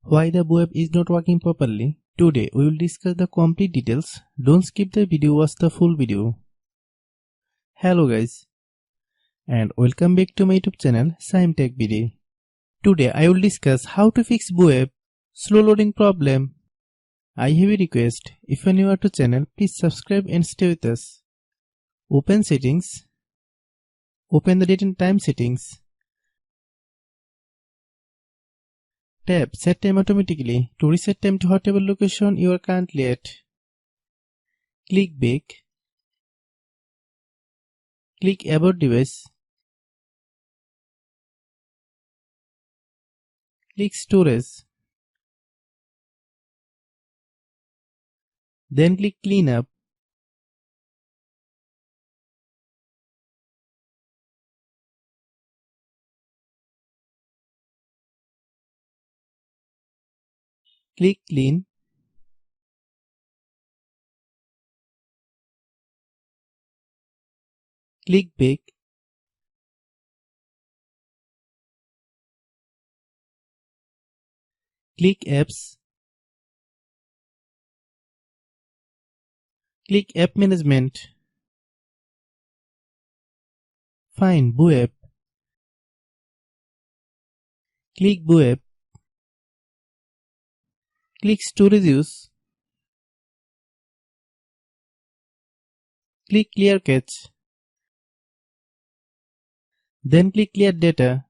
Why the web is not working properly? Today we will discuss the complete details. Don't skip the video, watch the full video. Hello guys, and welcome back to my YouTube channel Shaem Tech Video. Today I will discuss how to fix web slow loading problem. I have a request. If you are new to channel, please subscribe and stay with us. Open settings. Open the date and time settings. Tap Set Time Automatically to reset time to whatever location you are currently at. Click Back. Click About Device. Click Storage. Then click Cleanup. Click Clean. Click Back. Click Apps. Click App Management. Find web. Click web. Click Storage Use. Click Clear Cache. Then click Clear Data.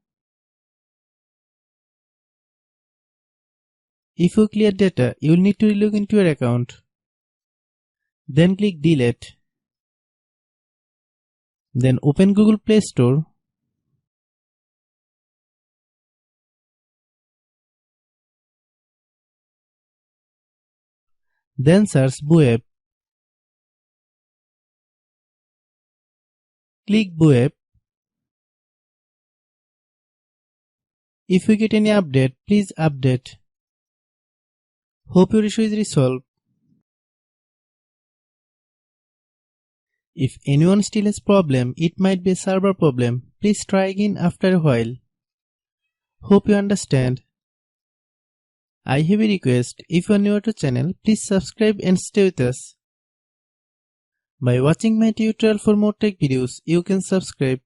If you clear data, you will need to log into your account. Then click Delete. Then open Google Play Store. Then search web. Click web. If you get any update, please update. Hope your issue is resolved. If anyone still has problem, it might be a server problem. Please try again after a while. Hope you understand. I have a request. If you are new to channel, please subscribe and stay with us. By watching my tutorial for more tech videos, you can subscribe.